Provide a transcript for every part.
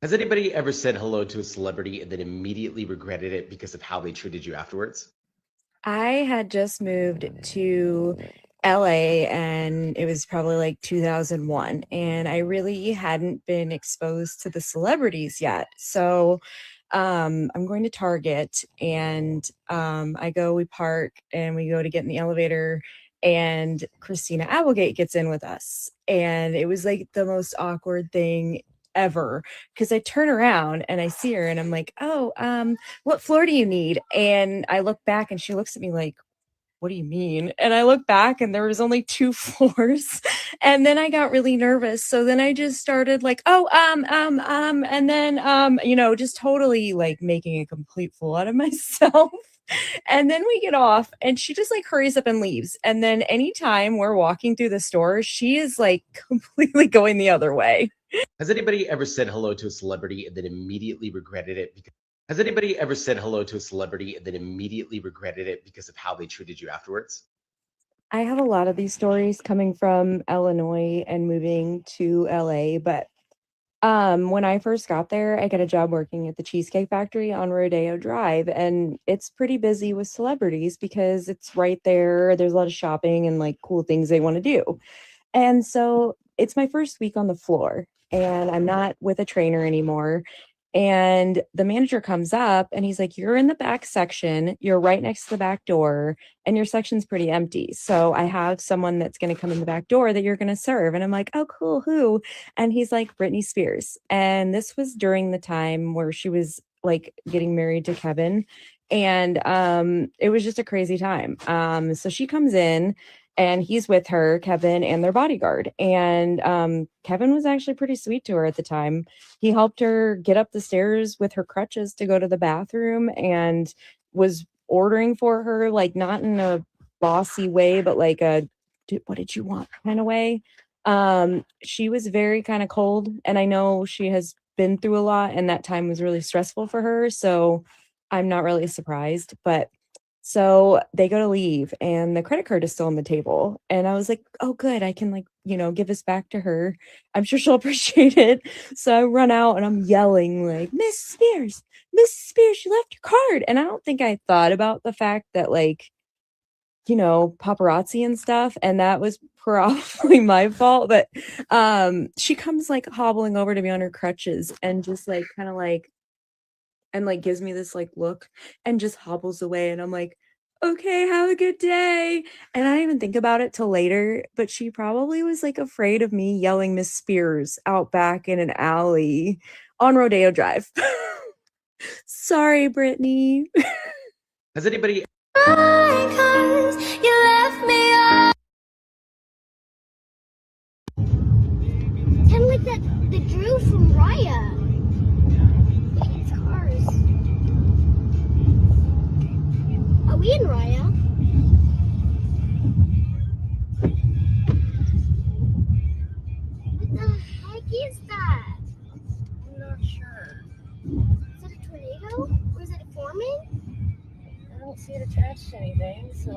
Has anybody ever said hello to a celebrity and then immediately regretted it because of how they treated you afterwards? I had just moved to LA and it was probably like 2001 and I really hadn't been exposed to the celebrities yet. So I'm going to Target and we park and we go to get in the elevator and Christina Applegate gets in with us. And it was like the most awkward thing ever because I turn around and I see her and I'm like, "Oh, what floor do you need?" And I look back and she looks at me like, "What do you mean?" And I look back and there was only 2 floors. And then I got really nervous. So then I just started like, "Oh, and then, just totally like making a complete fool out of myself. And then we get off and she just like hurries up and leaves. And then anytime we're walking through the store, she is like completely going the other way. Has anybody ever said hello to a celebrity and then immediately regretted it because Has anybody ever said hello to a celebrity and then immediately regretted it because of how they treated you afterwards? I have a lot of these stories coming from Illinois and moving to LA, but when I first got there, I got a job working at the Cheesecake Factory on Rodeo Drive, and it's pretty busy with celebrities because it's right there. There's a lot of shopping and like cool things they want to do. And so it's my first week on the floor, and I'm not with a trainer anymore. And the manager comes up and he's like, "You're in the back section. You're right next to the back door, and your section's pretty empty. So I have someone that's going to come in the back door that you're going to serve." And I'm like, "Oh, cool. Who?" And he's like, "Britney Spears." And this was during the time where she was like getting married to Kevin. And it was just a crazy time. So she comes in and he's with her, Kevin, and their bodyguard. And Kevin was actually pretty sweet to her at the time. He helped her get up the stairs with her crutches to go to the bathroom and was ordering for her, like not in a bossy way, but like a what did you want kind of way. She was very kind of cold, and I know she has been through a lot, and that time was really stressful for her. So I'm not really surprised, but so they go to leave and the credit card is still on the table. And I was like, "Oh, good. I can like, give this back to her. I'm sure she'll appreciate it." So I run out and I'm yelling like, Miss Spears, you left your card." And I don't think I thought about the fact that like, paparazzi and stuff. And that was probably my fault. But she comes like hobbling over to me on her crutches and just like kind of like and like gives me this like look and just hobbles away and I'm like, "Okay, have a good day." And I didn't even think about it till later, but she probably was like afraid of me yelling Miss Spears out back in an alley on Rodeo Drive. Sorry, Brittany. Has anybody Because you left me up. Kind of like the Drew from Raya. These cars. Are we in Raya? What the heck is that? I'm not sure. Is it a tornado? Or is it forming? I don't see it attached to anything, so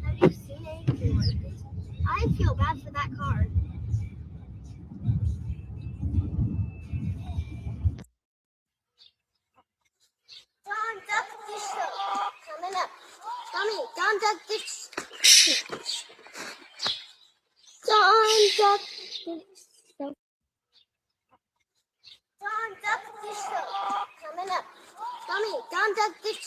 Have you seen anything like this? I feel bad for that car. Don Duck Dish Show. Coming up. Tommy, Don Duck Dish. Don Duck Dish Show. Don Duck Dish Show. Coming up. Tommy, Don Duck Dish.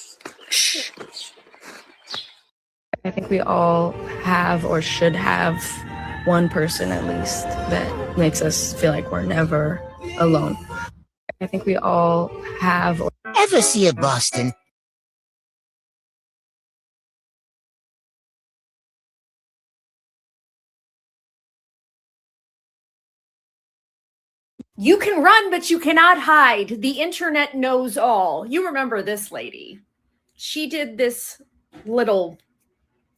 I think we all have or should have one person at least that makes us feel like we're never alone. I think we all have. Ever see a Boston? You can run, but you cannot hide. The internet knows all. You remember this lady. She did this little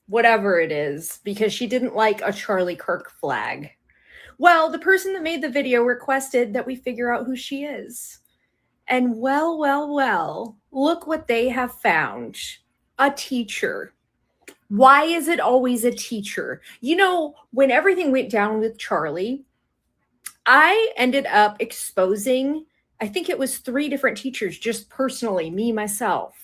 whatever it is because she didn't like a Charlie Kirk flag. Well, the person that made the video requested that we figure out who she is. And well, look what they have found. A teacher. Why is it always a teacher? You know, when everything went down with Charlie, I ended up exposing, I think it was 3 different teachers, just personally, me, myself.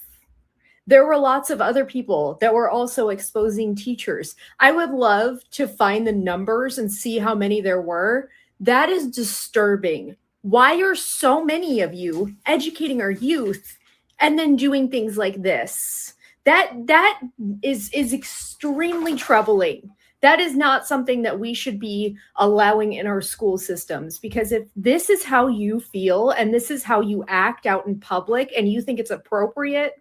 There were lots of other people that were also exposing teachers. I would love to find the numbers and see how many there were. That is disturbing. Why are so many of you educating our youth and then doing things like this? That is extremely troubling. That is not something that we should be allowing in our school systems, because if this is how you feel and this is how you act out in public and you think it's appropriate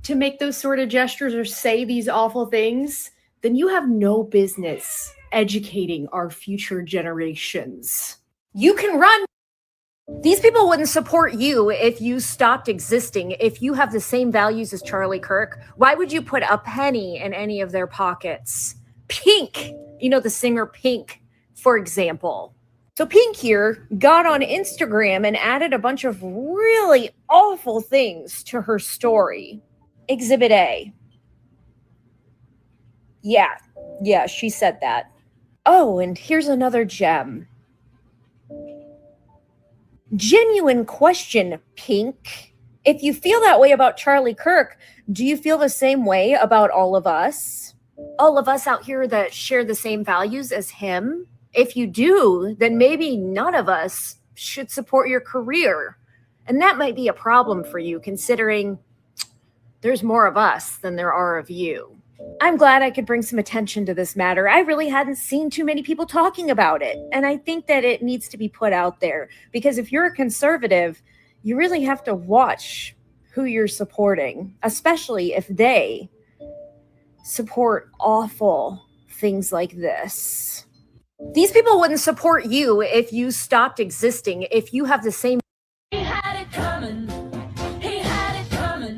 to make those sort of gestures or say these awful things, then you have no business educating our future generations. You can run. These people wouldn't support you if you stopped existing. If you have the same values as Charlie Kirk, why would you put a penny in any of their pockets? Pink, you know, the singer Pink, for example. So Pink here got on Instagram and added a bunch of really awful things to her story. Exhibit A. Yeah, she said that. Oh, and here's another gem. Genuine question, Pink. If you feel that way about Charlie Kirk, do you feel the same way about all of us? All of us out here that share the same values as him? If you do, then maybe none of us should support your career. And that might be a problem for you, considering there's more of us than there are of you. I'm glad I could bring some attention to this matter. I really hadn't seen too many people talking about it. And I think that it needs to be put out there, because if you're a conservative, you really have to watch who you're supporting, especially if they support awful things like this. These people wouldn't support you if you stopped existing, if you have the same. He had it coming. He had it coming.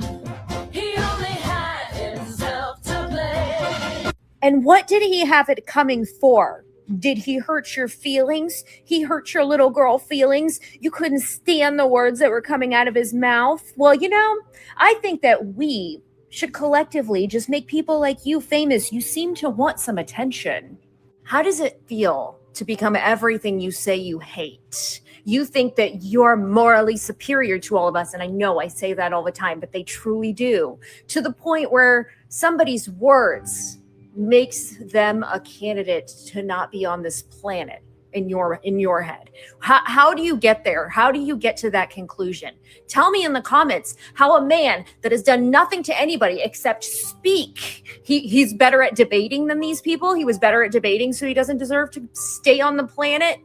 He only had himself to blame. And what did he have it coming for? Did he hurt your feelings? He hurt your little girl feelings? You couldn't stand the words that were coming out of his mouth? Well, you know, I think that we should collectively just make people like you famous. You seem to want some attention. How does it feel to become everything you say you hate? You think that you're morally superior to all of us. And I know I say that all the time, but they truly do. To the point where somebody's words makes them a candidate to not be on this planet in your head. How do you get there? How do you get to that conclusion? Tell me in the comments how a man that has done nothing to anybody except speak, he's better at debating than these people. He was better at debating, so he doesn't deserve to stay on the planet.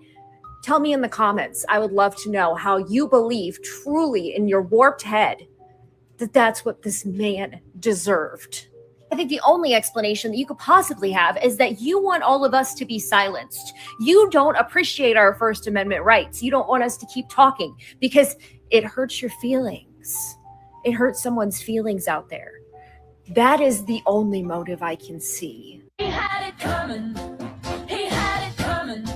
Tell me in the comments. I would love to know how you believe truly in your warped head that that's what this man deserved. I think the only explanation that you could possibly have is that you want all of us to be silenced. You don't appreciate our First Amendment rights. You don't want us to keep talking because it hurts your feelings. It hurts someone's feelings out there. That is the only motive I can see. He had it coming. He had it coming.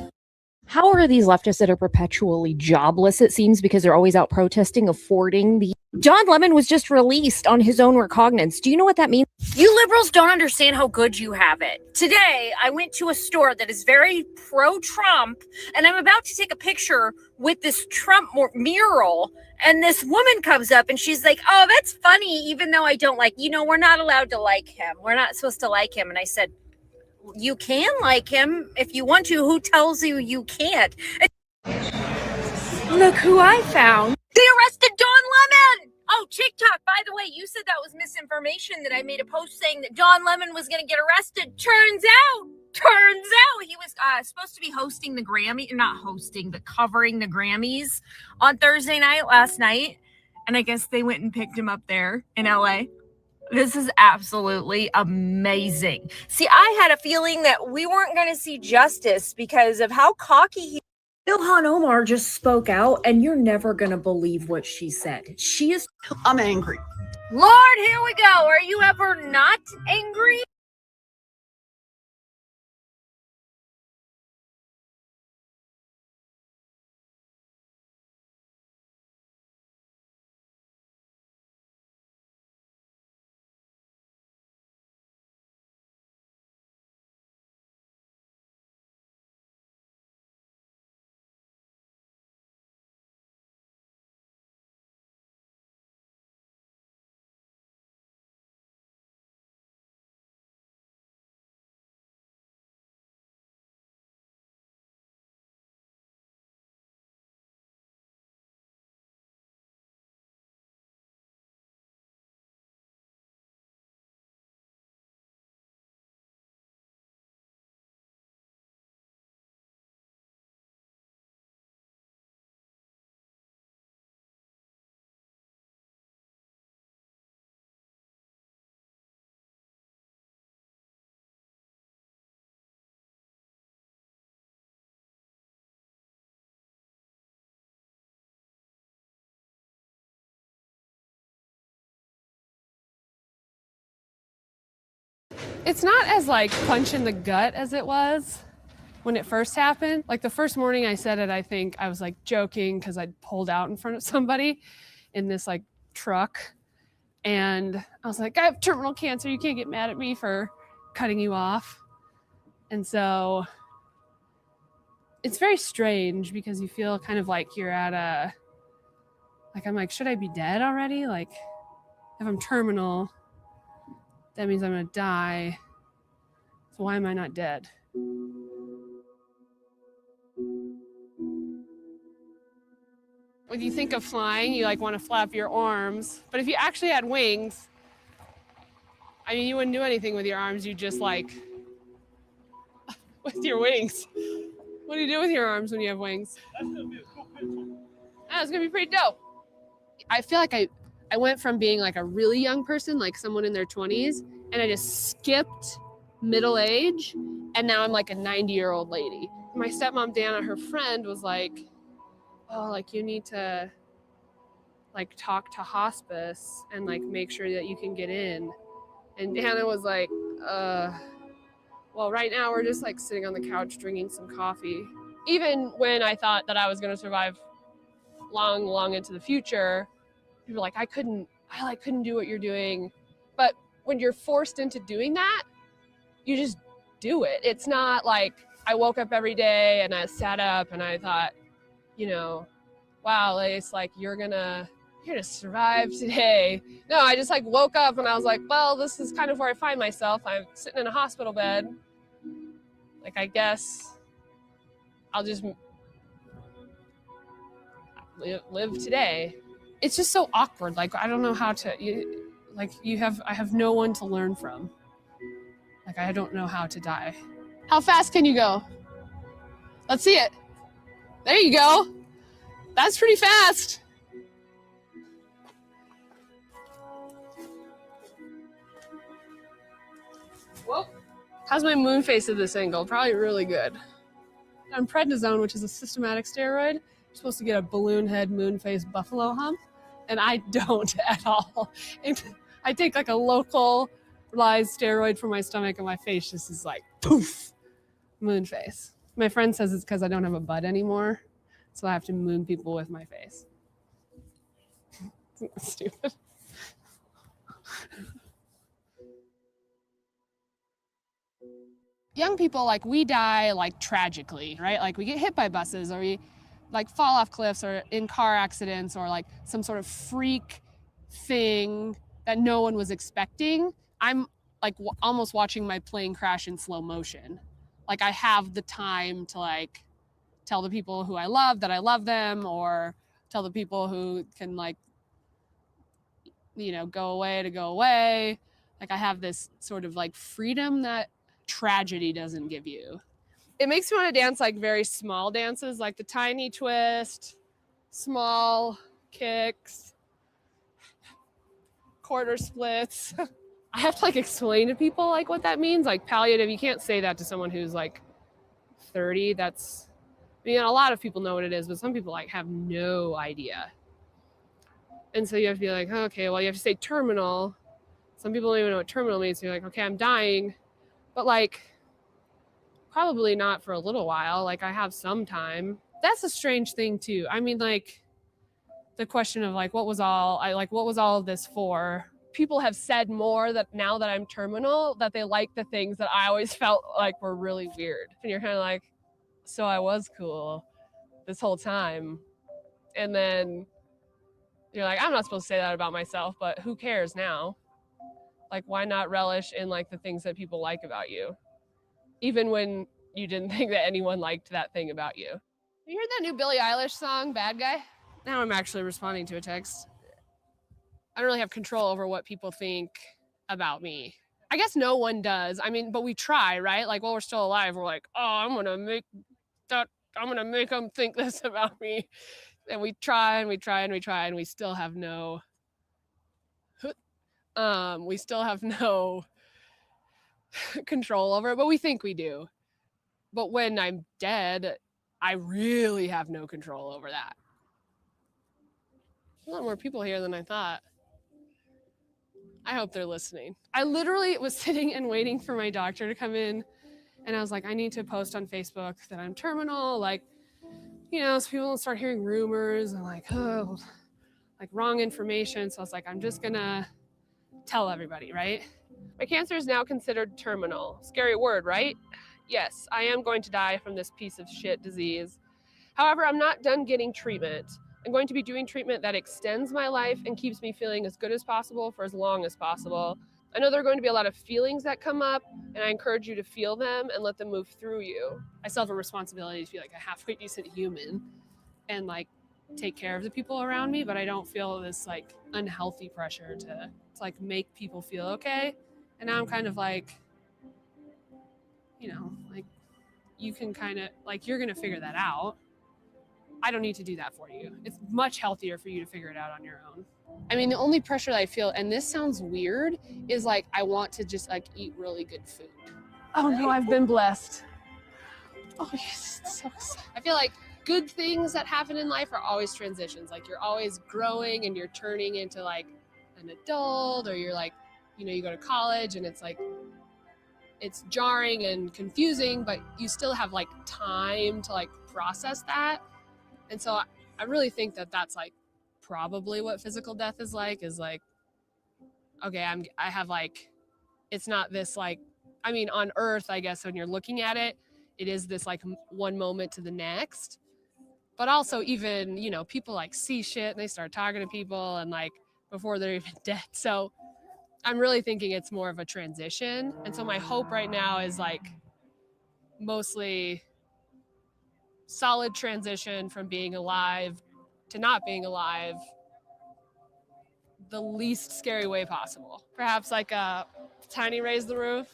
How are these leftists that are perpetually jobless, it seems, because they're always out protesting, affording the... John Lemon was just released on his own recognizance. Do you know what that means? You liberals don't understand how good you have it. Today, I went to a store that is very pro-Trump, and I'm about to take a picture with this Trump mural, and this woman comes up, and she's like, oh, that's funny, even though I don't like, we're not allowed to like him. We're not supposed to like him. And I said, you can like him if you want to. Who tells you you can't? Look who I found. They arrested Don Lemon. Oh, TikTok, by the way, you said that was misinformation, that I made a post saying that Don Lemon was going to get arrested. Turns out he was supposed to be hosting the Grammy, not hosting, but covering the Grammys on Thursday night, last night. And I guess they went and picked him up there in LA. This is absolutely amazing. See, I had a feeling that we weren't going to see justice because of how cocky he. Ilhan Omar just spoke out, and you're never going to believe what she said. She is. I'm angry. Lord, here we go. Are you ever not angry? It's not as like punch in the gut as it was when it first happened. Like the first morning I said it, I think I was like joking because I'd pulled out in front of somebody in this like truck. And I was like, I have terminal cancer. You can't get mad at me for cutting you off. And so it's very strange because you feel kind of like you're at a, like, I'm like, should I be dead already? Like, if I'm terminal, that means I'm going to die. So why am I not dead? When you think of flying, you like want to flap your arms. But if you actually had wings, I mean, you wouldn't do anything with your arms. You just like, with your wings. What do you do with your arms when you have wings? That's gonna be a cool picture. That's gonna be pretty dope. I feel like I went from being like a really young person, like someone in their 20s, and I just skipped middle age, and now I'm like a 90-year-old lady. My stepmom, Dana, her friend was like, oh, like you need to like talk to hospice and like make sure that you can get in. And Dana was like, well, right now we're just like sitting on the couch drinking some coffee. Even when I thought that I was gonna survive long into the future, people were like, I couldn't do what you're doing. But when you're forced into doing that, you just do it. It's not like I woke up every day and I sat up and I thought, you know, wow, Lace, like you're gonna survive today. No, I just like woke up and I was like, well, this is kind of where I find myself. I'm sitting in a hospital bed. Like, I guess I'll just live today. It's just so awkward. Like, I don't know how to, I have no one to learn from. Like, I don't know how to die. How fast can you go? Let's see it. There you go. That's pretty fast. Whoa. How's my moon face at this angle? Probably really good. I'm prednisone, which is a systematic steroid. You're supposed to get a balloon head, moon face, buffalo hump, and I don't at all. And I take like a localized steroid for my stomach, and my face just is like poof, moon face. My friend says it's because I don't have a butt anymore, so I have to moon people with my face. Stupid. Young people, like, we die like tragically, right? Like we get hit by buses, or we like fall off cliffs, or in car accidents, or like some sort of freak thing that no one was expecting. I'm like almost watching my plane crash in slow motion. Like, I have the time to like tell the people who I love that I love them, or tell the people who can like, you know, go away. Like, I have this sort of like freedom that tragedy doesn't give you. It makes me want to dance like very small dances, like the tiny twist, small kicks, quarter splits. I have to like explain to people like what that means. Like palliative, you can't say that to someone who's like 30. That's, I mean, a lot of people know what it is, but some people like have no idea. And so you have to be like, okay, well, you have to say terminal. Some people don't even know what terminal means. So you're like, okay, I'm dying. But like, probably not for a little while. Like, I have some time. That's a strange thing too. I mean, like, the question of like, what was all of this for? People have said more that now that I'm terminal, that they like the things that I always felt like were really weird. And you're kind of like, so I was cool this whole time. And then you're like, I'm not supposed to say that about myself, but who cares now? Like, why not relish in like the things that people like about you? Even when you didn't think that anyone liked that thing about you. You heard that new Billie Eilish song, Bad Guy? Now I'm actually responding to a text. I don't really have control over what people think about me. I guess no one does. I mean, but we try, right? Like, while we're still alive, we're like, oh, I'm gonna make them think this about me. And we try and we try and we try, and we still have no control over it, but we think we do. But when I'm dead, I really have no control over that. A lot more people here than I thought. I hope they're listening. I literally was sitting and waiting for my doctor to come in, and I was like, I need to post on Facebook that I'm terminal, like, you know, so people don't start hearing rumors and like, oh, like wrong information. So I was like, I'm just gonna tell everybody, right? My cancer is now considered terminal. Scary word, right? Yes, I am going to die from this piece of shit disease. However, I'm not done getting treatment. I'm going to be doing treatment that extends my life and keeps me feeling as good as possible for as long as possible. I know there are going to be a lot of feelings that come up, and I encourage you to feel them and let them move through you. I still have a responsibility to be like a halfway decent human and like take care of the people around me, but I don't feel this like unhealthy pressure to like make people feel okay. And now I'm kind of like, you know, like you can kind of like, you're going to figure that out. I don't need to do that for you. It's much healthier for you to figure it out on your own. I mean, the only pressure that I feel, and this sounds weird, is like I want to just like eat really good food. Oh no, I've been blessed. Oh yes, so excited. I feel like good things that happen in life are always transitions. Like you're always growing and you're turning into like an adult, or you're like, you know, you go to college and it's like, it's jarring and confusing, but you still have like time to like process that. And so I really think that that's like probably what physical death is like, okay, I have like, it's not this like, I mean, on earth, I guess when you're looking at it, it is this like one moment to the next. But also even, you know, people like see shit and they start talking to people and like before they're even dead. So I'm really thinking it's more of a transition. And so my hope right now is like mostly solid transition from being alive to not being alive the least scary way possible. Perhaps like a tiny raise the roof.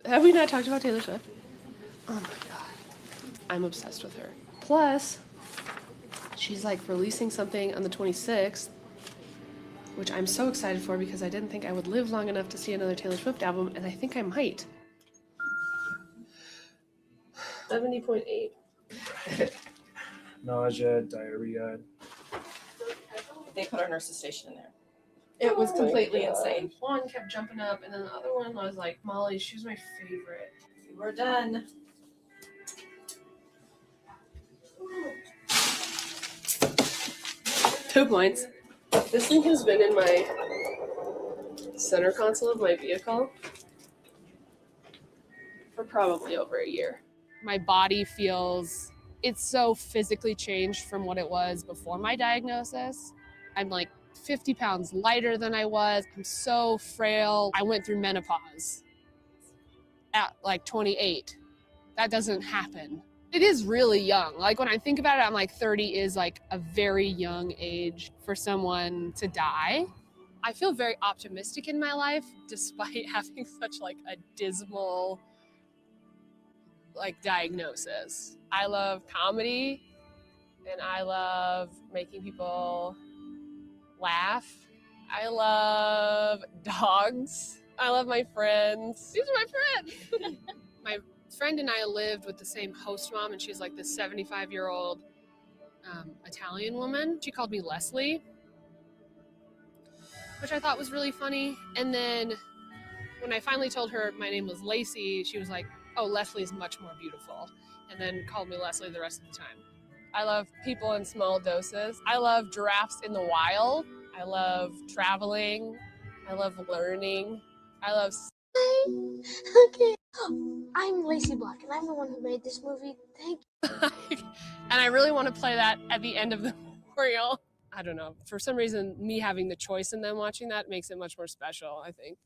Have we not talked about Taylor Swift? Oh my god. I'm obsessed with her. Plus, she's like releasing something on the 26th, which I'm so excited for because I didn't think I would live long enough to see another Taylor Swift album, and I think I might. 70.8. Nausea, diarrhea. They put our nurse's station in there. It was completely insane. One kept jumping up, and then the other one was like, Molly, she was my favorite. We're done. Two points. This thing has been in my center console of my vehicle for probably over a year. My body feels, it's so physically changed from what it was before my diagnosis. I'm like 50 pounds lighter than I was. I'm so frail. I went through menopause at like 28. That doesn't happen. It is really young. Like when I think about it, I'm like 30 is like a very young age for someone to die. I feel very optimistic in my life despite having such like a dismal like diagnosis. I love comedy and I love making people laugh. I love dogs. I love my friends. These are my friends. My friend and I lived with the same host mom, and she's like this 75-year-old Italian woman. She called me Leslie, which I thought was really funny. And then when I finally told her my name was Lacey, she was like, oh, Leslie's much more beautiful, and then called me Leslie the rest of the time. I love people in small doses. I love giraffes in the wild. I love traveling. I love learning. I love... Okay. I'm Lacey Block, and I'm the one who made this movie. Thank you. And I really want to play that at the end of the memorial. I don't know. For some reason, me having the choice in them watching that makes it much more special, I think.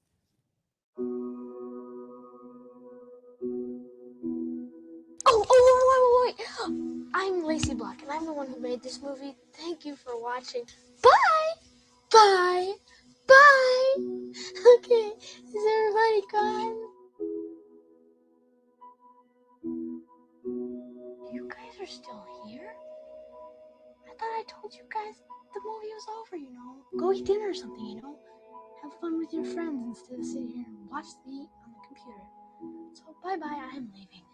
Oh, wait. I'm Lacey Block, and I'm the one who made this movie. Thank you for watching. Bye! Bye! Bye! Okay, is everybody gone? You guys are still here? I thought I told you guys the movie was over, you know. Go eat dinner or something, you know. Have fun with your friends instead of sitting here and watch me on the computer. So bye-bye, I'm leaving.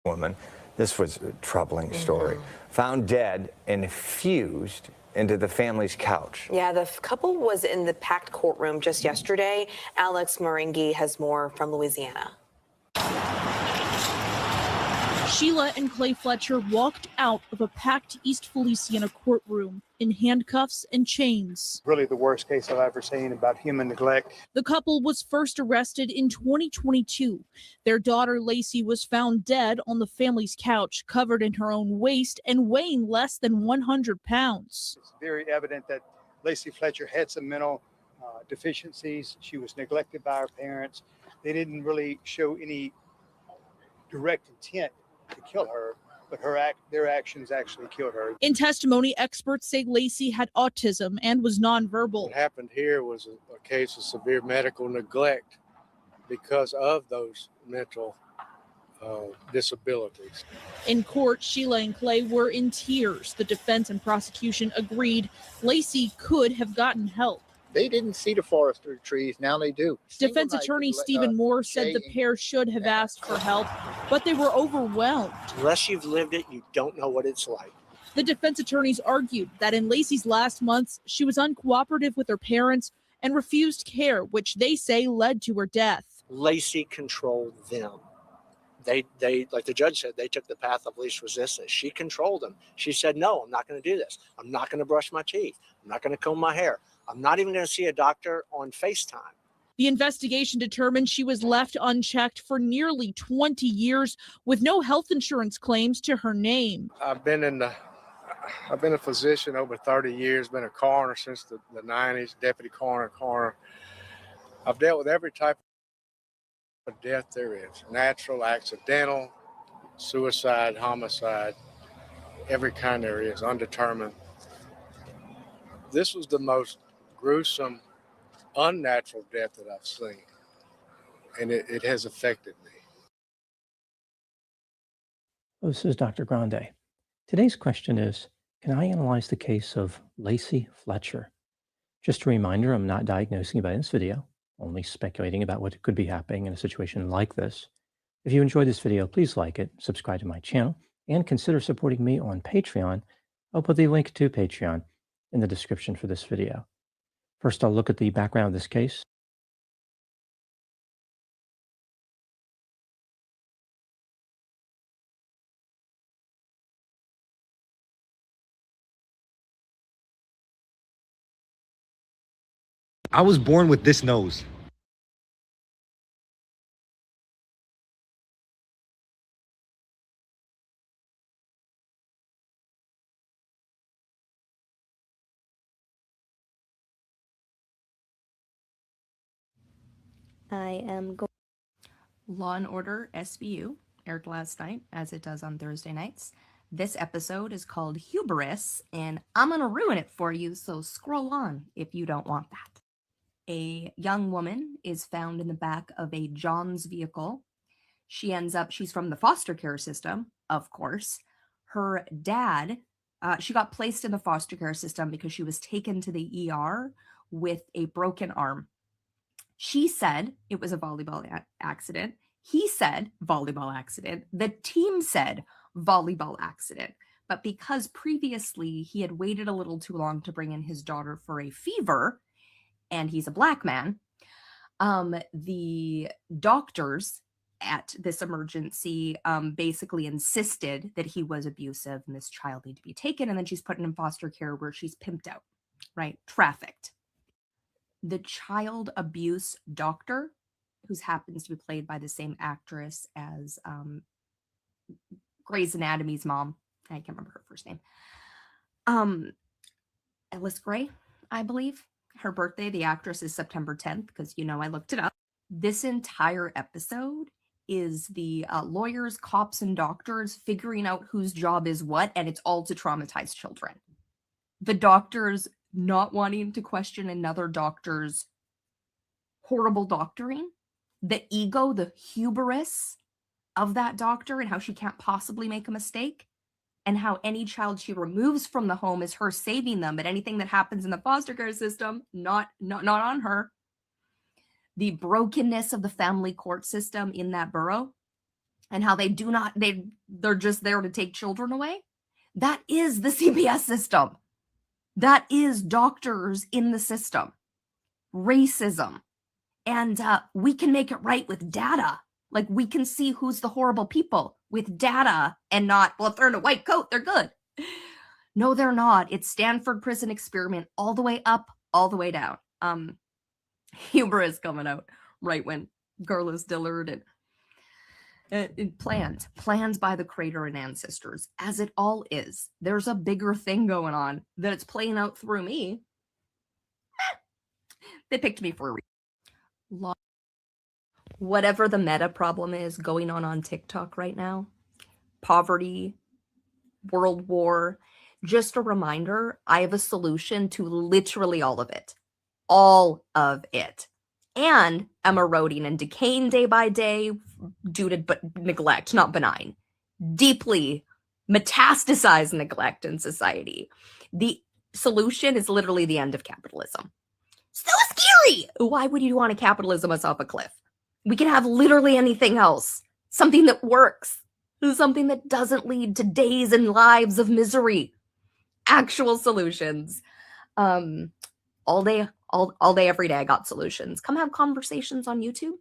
woman. This was a troubling story. Found dead and fused into the family's couch. Yeah, the couple was in the packed courtroom just yesterday. Alex Moringi has more from Louisiana. Sheila and Clay Fletcher walked out of a packed East Feliciana courtroom in handcuffs and chains. Really the worst case I've ever seen about human neglect. The couple was first arrested in 2022. Their daughter Lacey was found dead on the family's couch, covered in her own waste and weighing less than 100 pounds. It's very evident that Lacey Fletcher had some mental deficiencies. She was neglected by her parents. They didn't really show any direct intent to kill her, but their actions actually killed her. In testimony, experts say Lacey had autism and was nonverbal. What happened here was a case of severe medical neglect because of those mental disabilities. In court, Sheila and Clay were in tears. The defense and prosecution agreed Lacey could have gotten help. They didn't see the forest or trees. Now they do. Defense attorney Stephen Moore said the pair should have asked for help, but they were overwhelmed. Unless you've lived it, you don't know what it's like. The defense attorneys argued that in Lacey's last months, she was uncooperative with her parents and refused care, which they say led to her death. Lacey controlled them. They, like the judge said, they took the path of least resistance. She controlled them. She said, no, I'm not going to do this. I'm not going to brush my teeth. I'm not going to comb my hair. I'm not even going to see a doctor on FaceTime. The investigation determined she was left unchecked for nearly 20 years with no health insurance claims to her name. I've been a physician over 30 years, been a coroner since the 90s, deputy coroner. I've dealt with every type of death there is, natural, accidental, suicide, homicide, every kind there is, undetermined. This was the most gruesome, unnatural death that I've seen, and it has affected me. This is Dr. Grande. Today's question is, can I analyze the case of Lacey Fletcher? Just a reminder, I'm not diagnosing anybody in this video, only speculating about what could be happening in a situation like this. If you enjoyed this video, please like it, subscribe to my channel, and consider supporting me on Patreon. I'll put the link to Patreon in the description for this video. First, I'll look at the background of this case. I was born with this nose. I am going. Law and Order SVU aired last night, as it does on Thursday nights. This episode is called Hubris, and I'm going to ruin it for you, so scroll on if you don't want that. A young woman is found in the back of a John's vehicle. She's from the foster care system, of course. Her dad, she got placed in the foster care system because she was taken to the ER with a broken arm. She said it was a volleyball accident. He said volleyball accident. The team said volleyball accident. But because previously he had waited a little too long to bring in his daughter for a fever, and he's a black man, the doctors at this emergency basically insisted that he was abusive and this child needed to be taken. And then she's put in foster care where she's pimped out, right? Trafficked. The child abuse doctor, who happens to be played by the same actress as Grey's Anatomy's mom. I can't remember her first name. Ellis Gray, I believe. Her birthday, the actress, is September 10th, because, I looked it up. This entire episode is the lawyers, cops, and doctors figuring out whose job is what, and it's all to traumatize children. The doctors not wanting to question another doctor's horrible doctoring, the ego, the hubris of that doctor, and how she can't possibly make a mistake, and how any child she removes from the home is her saving them, but anything that happens in the foster care system, not on her. The brokenness of the family court system in that borough, and how they're just there to take children away. That is the CPS system. That is doctors in the system. Racism. And we can make it right with data. Like, we can see who's the horrible people with data and not, well, if they're in a white coat, they're good. No, they're not. It's Stanford prison experiment all the way up, all the way down. Hubris coming out right when Carlos Dillard and planned by the creator and ancestors, as it all is. There's a bigger thing going on that it's playing out through me. They picked me for a reason. Whatever the meta problem is going on TikTok right now, poverty, world war, just a reminder, I have a solution to literally all of it. All of it. And am eroding and decaying day by day due to neglect, not benign. Deeply metastasized neglect in society. The solution is literally the end of capitalism. So scary! Why would you want to capitalism us off a cliff? We can have literally anything else. Something that works. Something that doesn't lead to days and lives of misery. Actual solutions. All day, every day, I got solutions. Come have conversations on YouTube.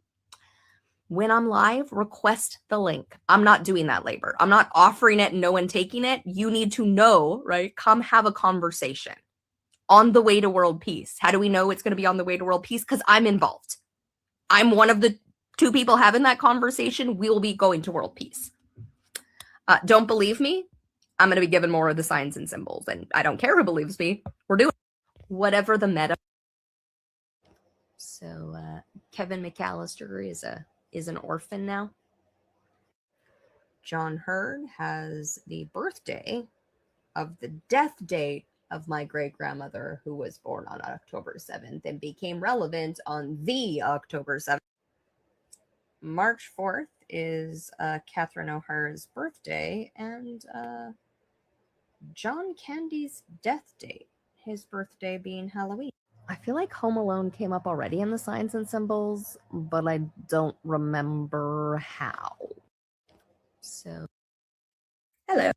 When I'm live, request the link. I'm not doing that labor. I'm not offering it and no one taking it. You need to know, right? Come have a conversation on the way to world peace. How do we know it's going to be on the way to world peace? Because I'm involved. I'm one of the 2 people having that conversation. We'll be going to world peace. Don't believe me? I'm going to be given more of the signs and symbols. And I don't care who believes me. We're doing whatever the meta. So Kevin McAllister is an orphan now. John Hurd has the birthday of the death date of my great-grandmother, who was born on October 7th and became relevant on the October 7th. March 4th is Catherine O'Hara's birthday and John Candy's death date, his birthday being Halloween. I feel like Home Alone came up already in the signs and symbols, but I don't remember how. So, hello.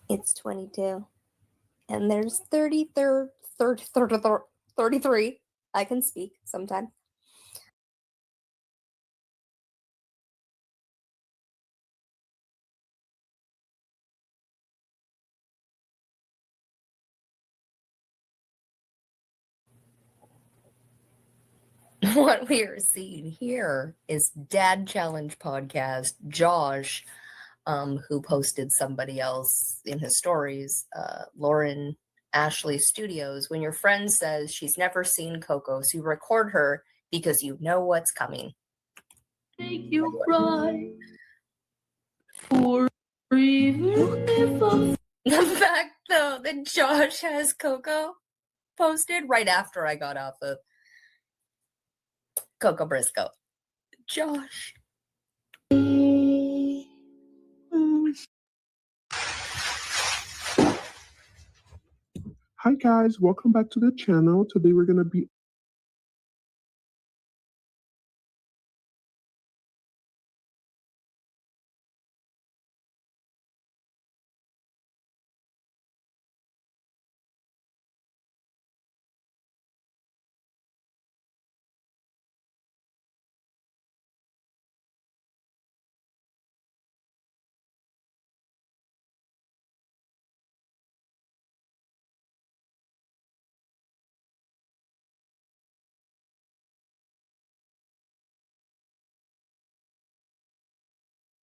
It's 22. And there's 33. I can speak sometimes. What we are seeing here is Dad Challenge podcast Josh, who posted somebody else in his stories, Lauren Ashley Studios. When your friend says she's never seen Coco, so you record her because you know what's coming. Make you cry. For even if I'm The fact, though, that Josh has Coco posted right after I got off of Coco Briscoe. Josh. Hi guys, welcome back to the channel. Today we're gonna be